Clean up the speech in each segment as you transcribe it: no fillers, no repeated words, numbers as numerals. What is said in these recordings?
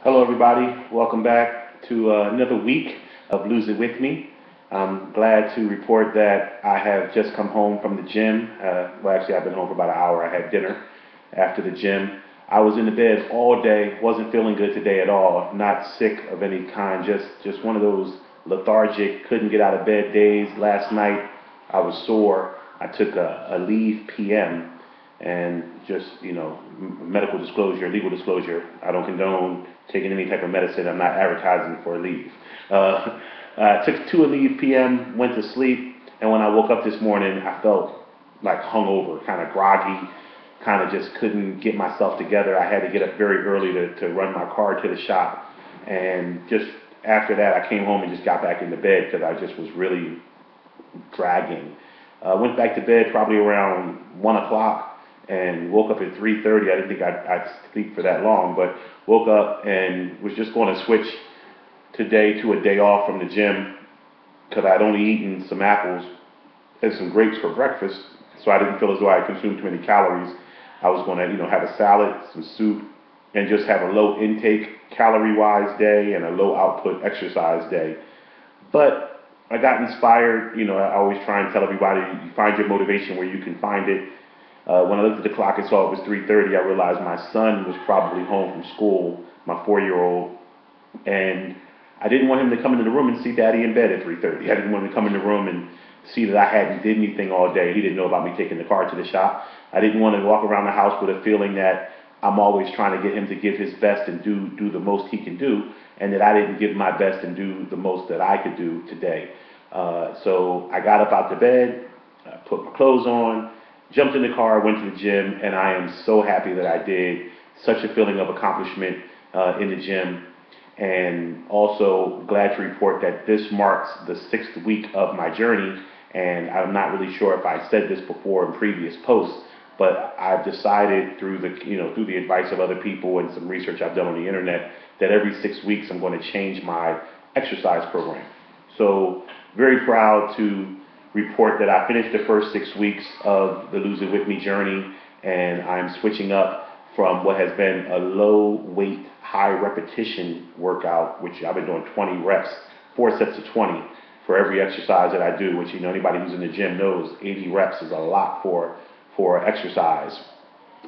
Hello, everybody. Welcome back to another week of Lose It With Me. I'm glad to report that I have just come home from the gym. Well, actually, I've been home for about an hour. I had dinner after the gym. I was in the bed all day. Wasn't feeling good today at all. Not sick of any kind. Just one of those lethargic, couldn't get out of bed days. Last night, I was sore. I took a leave PM and just, medical disclosure, legal disclosure, I don't condone taking any type of medicine. I'm not advertising for a leave. I took two leave PM, went to sleep, and when I woke up this morning, I felt like hungover, kind of groggy, kind of just couldn't get myself together. I had to get up very early to run my car to the shop. And just after that, I came home and just got back into bed because I just was really dragging. Went back to bed probably around 1 o'clock and woke up at 3:30. I didn't think I'd sleep for that long, but woke up and was just going to switch today to a day off from the gym because I'd only eaten some apples and some grapes for breakfast, so I didn't feel as though I consumed too many calories. I was going to, have a salad, some soup, and just have a low intake calorie-wise day and a low output exercise day. But I got inspired. I always try and tell everybody, you find your motivation where you can find it. When I looked at the clock and saw it was 3:30, I realized my son was probably home from school, my 4-year-old, and I didn't want him to come into the room and see Daddy in bed at 3:30. I didn't want him to come in the room and see that I hadn't did anything all day. He didn't know about me taking the car to the shop. I didn't want to walk around the house with a feeling that I'm always trying to get him to give his best and do the most he can do, and that I didn't give my best and do the most that I could do today. So I got up out the bed, put my clothes on, jumped in the car, went to the gym, and I am so happy that I did. Such a feeling of accomplishment in the gym. And also glad to report that this marks the 6th week of my journey. And I'm not really sure if I said this before in previous posts, but I've decided through through the advice of other people and some research I've done on the internet that every 6 weeks I'm going to change my exercise program. So very proud to report that I finished the first 6 weeks of the Lose It With Me journey, and I'm switching up from what has been a low weight, high repetition workout, which I've been doing 20 reps, 4 sets of 20 for every exercise that I do, which anybody who's in the gym knows 80 reps is a lot for exercise.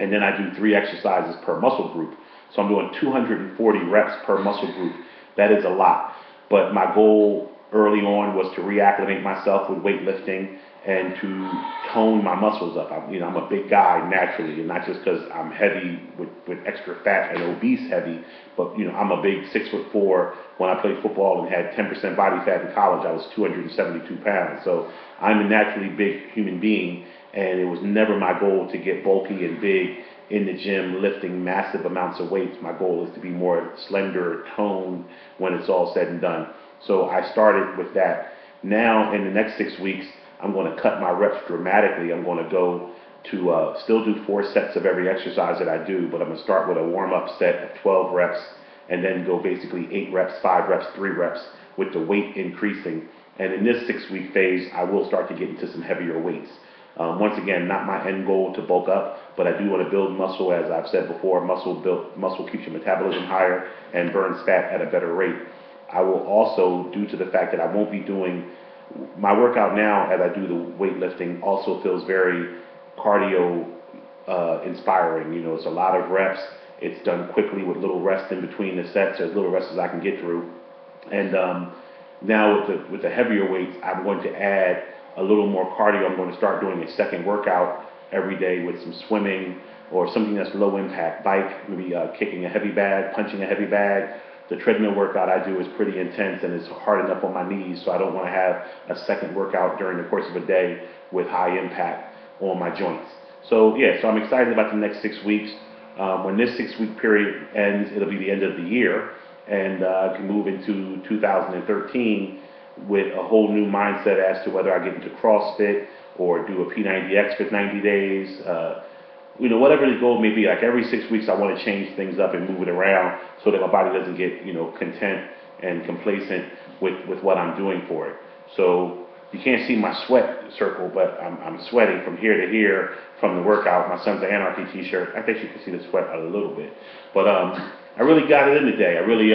And then I do 3 exercises per muscle group. So I'm doing 240 reps per muscle group. That is a lot. But my goal early on was to reacclimate myself with weightlifting and to tone my muscles up. I'm a big guy naturally, and not just because I'm heavy with extra fat and obese heavy, but I'm a big 6'4". When I played football and had 10% body fat in college, I was 272 pounds. So I'm a naturally big human being, and it was never my goal to get bulky and big in the gym lifting massive amounts of weights. My goal is to be more slender, toned when it's all said and done. So I started with that. Now in the next 6 weeks, I'm going to cut my reps dramatically. I'm going to go to still do 4 sets of every exercise that I do, but I'm going to start with a warm-up set of 12 reps and then go basically 8 reps, 5 reps, 3 reps with the weight increasing. And in this 6 week phase, I will start to get into some heavier weights. Once again, not my end goal to bulk up, but I do want to build muscle. As I've said before, muscle keeps your metabolism higher and burns fat at a better rate. I will also, due to the fact that I won't be doing my workout now as I do the weightlifting, also feels very cardio inspiring. It's a lot of reps. It's done quickly with little rest in between the sets, as little rest as I can get through. And now with the heavier weights, I'm going to add a little more cardio. I'm going to start doing a second workout every day with some swimming or something that's low impact, bike, maybe kicking a heavy bag, punching a heavy bag. The treadmill workout I do is pretty intense and it's hard enough on my knees, so I don't want to have a second workout during the course of a day with high impact on my joints. So yeah, so I'm excited about the next 6 weeks. When this 6 week period ends, it'll be the end of the year, and I can move into 2013 with a whole new mindset as to whether I get into CrossFit or do a P90X for 90 days. Whatever the goal may be, like every 6 weeks I want to change things up and move it around so that my body doesn't get, content and complacent with what I'm doing for it. So you can't see my sweat circle, but I'm sweating from here to here from the workout. My Sons of Anarchy t-shirt. I think you can see the sweat a little bit. But I really got it in today. I really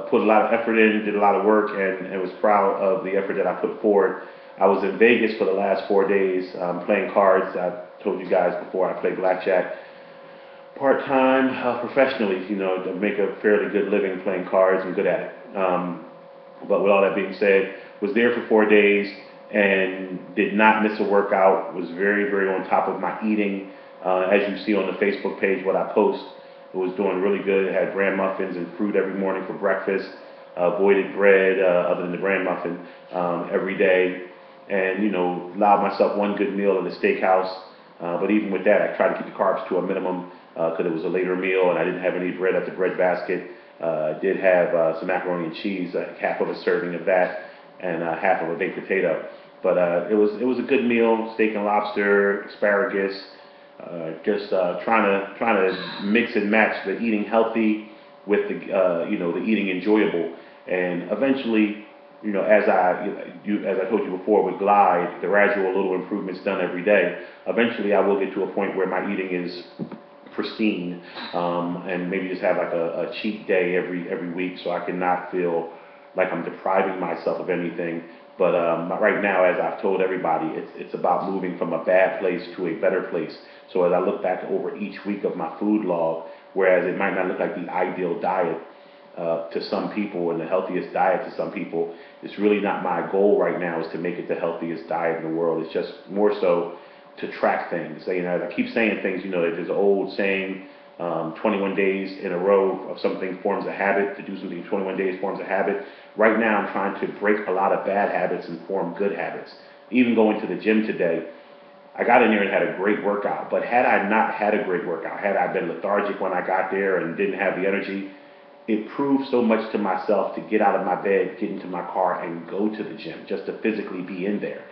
put a lot of effort in, did a lot of work, and was proud of the effort that I put forward. I was in Vegas for the last 4 days playing cards. I told you guys before I play blackjack part-time, professionally, to make a fairly good living playing cards and good at it. But with all that being said, was there for 4 days and did not miss a workout. Was very, very on top of my eating. As you see on the Facebook page, what I post, it was doing really good. I had bran muffins and fruit every morning for breakfast. Avoided bread, other than the bran muffin, every day. And, allowed myself one good meal at a steakhouse. But even with that, I tried to keep the carbs to a minimum because it was a later meal and I didn't have any bread at the bread basket. I did have some macaroni and cheese, half of a serving of that, and half of a baked potato. But it was a good meal: steak and lobster, asparagus. Just trying to mix and match the eating healthy with the eating enjoyable. And eventually, as I told you before, with Glide, the gradual little improvements done every day. Eventually, I will get to a point where my eating is pristine, and maybe just have like a cheat day every week, so I cannot feel like I'm depriving myself of anything. But right now, as I've told everybody, it's about moving from a bad place to a better place. So as I look back over each week of my food log, whereas it might not look like the ideal diet to some people and the healthiest diet to some people, it's really not my goal right now is to make it the healthiest diet in the world. It's just more so to track things. So, as I keep saying things, there's an old saying, 21 days in a row of something forms a habit. To do something 21 days forms a habit. Right now, I'm trying to break a lot of bad habits and form good habits. Even going to the gym today, I got in there and had a great workout. But had I not had a great workout, had I been lethargic when I got there and didn't have the energy, it proved so much to myself to get out of my bed, get into my car, and go to the gym, just to physically be in there.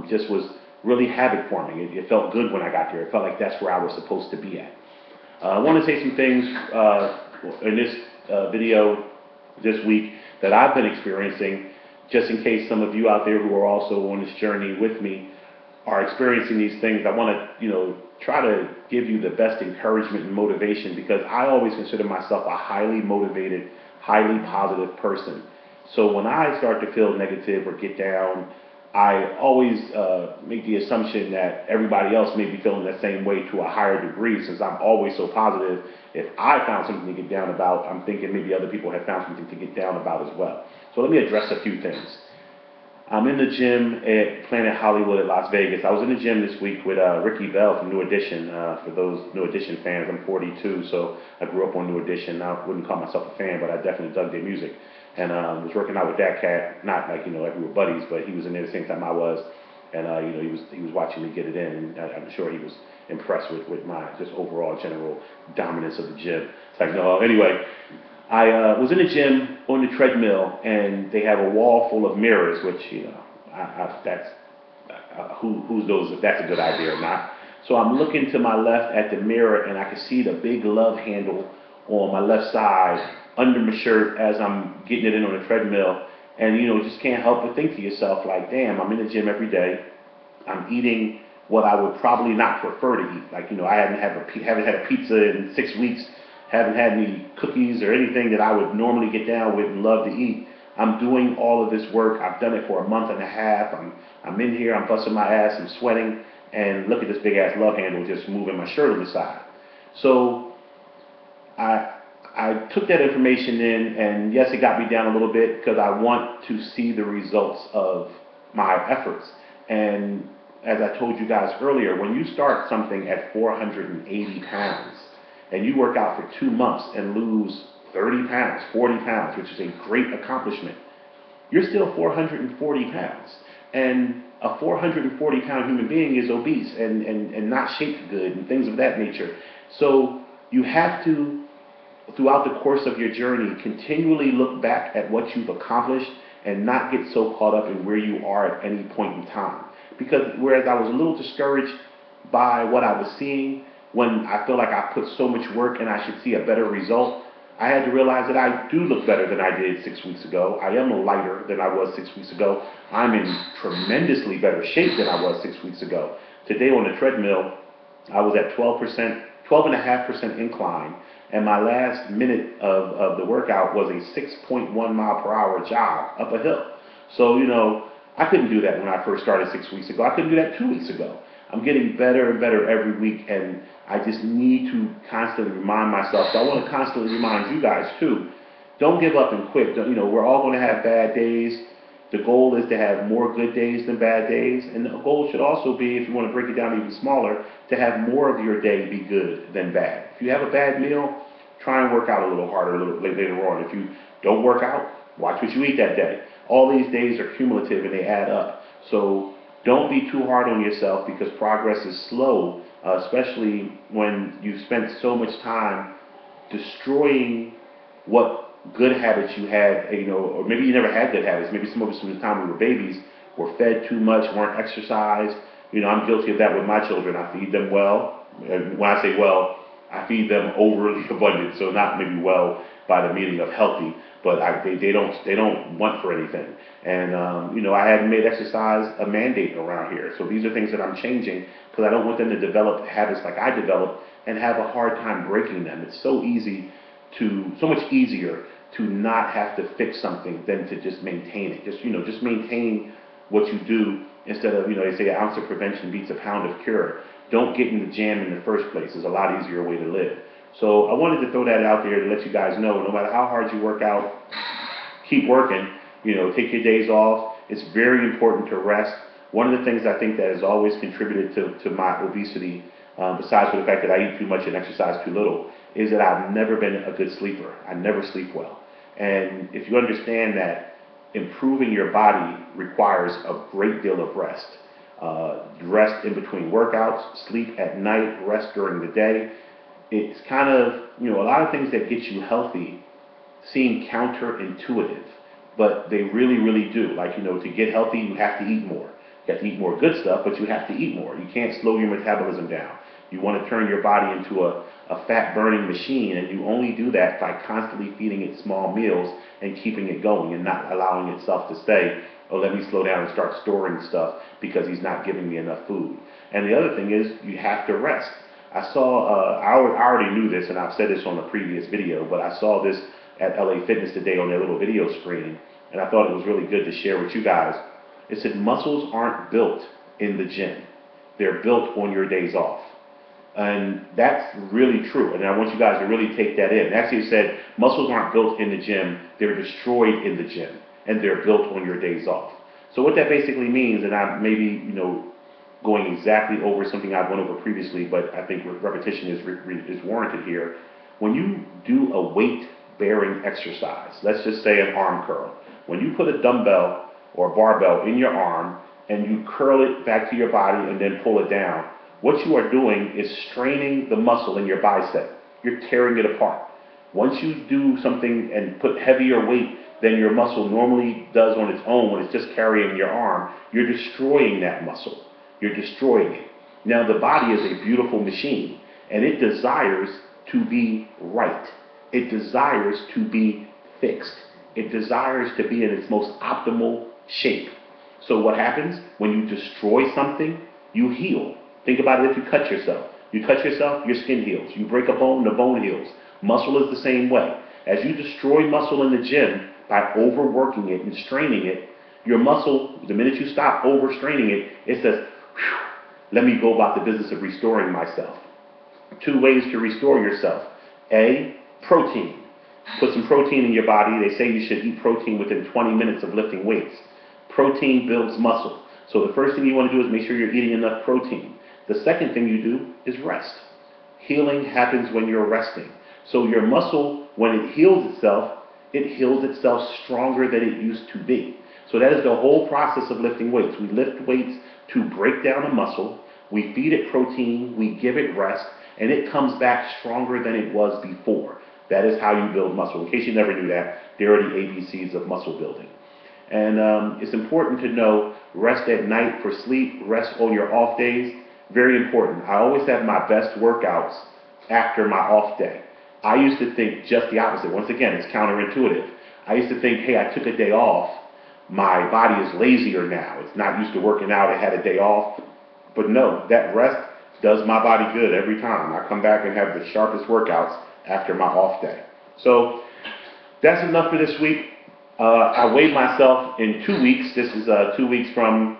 Just was really habit forming. It felt good when I got there. It felt like that's where I was supposed to be at. I want to say some things in this video this week that I've been experiencing, just in case some of you out there who are also on this journey with me are experiencing these things. I want to, try to give you the best encouragement and motivation, because I always consider myself a highly motivated, highly positive person. So when I start to feel negative or get down, I always make the assumption that everybody else may be feeling that same way to a higher degree. Since I'm always so positive, if I found something to get down about, I'm thinking maybe other people have found something to get down about as well. So let me address a few things. I'm in the gym at Planet Hollywood at Las Vegas. I was in the gym this week with Ricky Bell from New Edition. For those New Edition fans, I'm 42, so I grew up on New Edition. I wouldn't call myself a fan, but I definitely dug their music. And was working out with that cat, not like, like we were buddies, but he was in there the same time I was. And, he was watching me get it in, and I'm sure he was impressed with my just overall general dominance of the gym. It's like, no, anyway. I was in the gym on the treadmill, and they have a wall full of mirrors, which, that's, who knows if that's a good idea or not. So I'm looking to my left at the mirror, and I can see the big love handle on my left side under my shirt as I'm getting it in on the treadmill. And, just can't help but think to yourself, like, damn, I'm in the gym every day. I'm eating what I would probably not prefer to eat. Like, I haven't had a pizza in 6 weeks. Haven't had any cookies or anything that I would normally get down with and love to eat. I'm doing all of this work. I've done it for a month and a half. I'm in here. I'm busting my ass. I'm sweating. And look at this big ass love handle just moving my shirt on the side. So I took that information in, and yes, it got me down a little bit because I want to see the results of my efforts. And as I told you guys earlier, when you start something at 480 pounds, and you work out for 2 months and lose 30 pounds, 40 pounds, which is a great accomplishment, you're still 440 pounds. And a 440-pound human being is obese and not shaped good and things of that nature. So you have to, throughout the course of your journey, continually look back at what you've accomplished and not get so caught up in where you are at any point in time. Because whereas I was a little discouraged by what I was seeing, when I feel like I put so much work and I should see a better result, I had to realize that I do look better than I did 6 weeks ago. I am lighter than I was 6 weeks ago. I'm in tremendously better shape than I was 6 weeks ago. Today on the treadmill, I was at 12.5% incline, and my last minute of the workout was a 6.1 mile per hour jog up a hill. So, you know, I couldn't do that when I first started 6 weeks ago. I couldn't do that 2 weeks ago. I'm getting better and better every week, and I just need to constantly remind myself. So I want to constantly remind you guys too. Don't give up and quit. You know, we're all going to have bad days. The goal is to have more good days than bad days, and the goal should also be, if you want to break it down even smaller, to have more of your day be good than bad. If you have a bad meal, try and work out a little harder a little later on. If you don't work out, watch what you eat that day. All these days are cumulative and they add up. So don't be too hard on yourself, because progress is slow, especially when you've spent so much time destroying what good habits you had, you know, or maybe you never had good habits. Maybe some of us from the time we were babies were fed too much, weren't exercised. You know, I'm guilty of that with my children. I feed them well. And when I say well, I feed them overly abundant, so not maybe well by the meaning of healthy, but they don't want for anything. And you know, I hadn't made exercise a mandate around here. So these are things that I'm changing, because I don't want them to develop habits like I developed and have a hard time breaking them. It's so much easier to not have to fix something than to just maintain it. Just maintain what you do, instead of, they say an ounce of prevention beats a pound of cure. Don't get in the jam in the first place. It's a lot easier way to live. So I wanted to throw that out there to let you guys know, no matter how hard you work out, keep working. Take your days off. It's very important to rest. One of the things I think that has always contributed to my obesity, besides the fact that I eat too much and exercise too little, is that I've never been a good sleeper. I never sleep well. And if you understand that improving your body requires a great deal of rest, rest in between workouts, sleep at night, rest during the day, it's kind of, a lot of things that get you healthy seem counterintuitive, but they really, really do. Like, to get healthy, you have to eat more. You have to eat more good stuff, but you have to eat more. You can't slow your metabolism down. You want to turn your body into a fat-burning machine, and you only do that by constantly feeding it small meals and keeping it going and not allowing itself to say, oh, let me slow down and start storing stuff because he's not giving me enough food. And the other thing is, you have to rest. I already knew this, and I've said this on a previous video, but I saw this at LA Fitness today on their little video screen, and I thought it was really good to share with you guys. It said muscles aren't built in the gym. They're built on your days off. And that's really true, and I want you guys to really take that in. Actually, it said muscles aren't built in the gym, they're destroyed in the gym, and they're built on your days off. So what that basically means, and I'm maybe, going exactly over something I've went over previously, but I think repetition is warranted here. When you do a weight-bearing exercise, let's just say an arm curl, when you put a dumbbell or a barbell in your arm and you curl it back to your body and then pull it down, what you are doing is straining the muscle in your bicep. You're tearing it apart. Once you do something and put heavier weight than your muscle normally does on its own when it's just carrying your arm, you're destroying that muscle. You're destroying it. Now, the body is a beautiful machine, and it desires to be right. It desires to be fixed. It desires to be in its most optimal shape. So what happens? When you destroy something, you heal. Think about it if you cut yourself. You cut yourself, your skin heals. You break a bone, the bone heals. Muscle is the same way. As you destroy muscle in the gym by overworking it and straining it, your muscle, the minute you stop overstraining it, it says, let me go about the business of restoring myself. 2 ways to restore yourself. A, protein. Put some protein in your body. They say you should eat protein within 20 minutes of lifting weights. Protein builds muscle. So the first thing you want to do is make sure you're eating enough protein. The second thing you do is rest. Healing happens when you're resting. So your muscle, when it heals itself stronger than it used to be. So that is the whole process of lifting weights. We lift weights to break down a muscle. We feed it protein. We give it rest. And it comes back stronger than it was before. That is how you build muscle. In case you never knew that, there are the ABCs of muscle building. And it's important to know rest at night for sleep, rest on your off days. Very important. I always have my best workouts after my off day. I used to think just the opposite. Once again, it's counterintuitive. I used to think, hey, I took a day off. My body is lazier now. It's not used to working out. It had a day off. But no, that rest does my body good every time. I come back and have the sharpest workouts after my off day. So that's enough for this week. I weighed myself in 2 weeks. This is 2 weeks from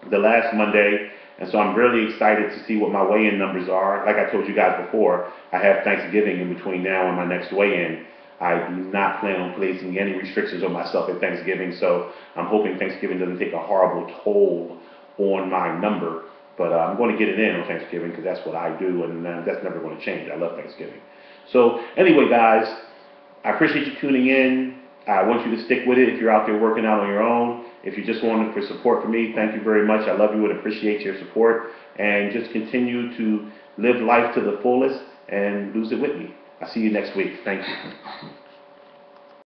the last Monday, and so I'm really excited to see what my weigh-in numbers are. Like I told you guys before, I have Thanksgiving in between now and my next weigh-in. I do not plan on placing any restrictions on myself at Thanksgiving, so I'm hoping Thanksgiving doesn't take a horrible toll on my number. But I'm going to get it in on Thanksgiving because that's what I do, and that's never going to change. I love Thanksgiving. So anyway, guys, I appreciate you tuning in. I want you to stick with it if you're out there working out on your own. If you just wanted for support from me, thank you very much. I love you and appreciate your support. And just continue to live life to the fullest and lose it with me. I'll see you next week. Thank you.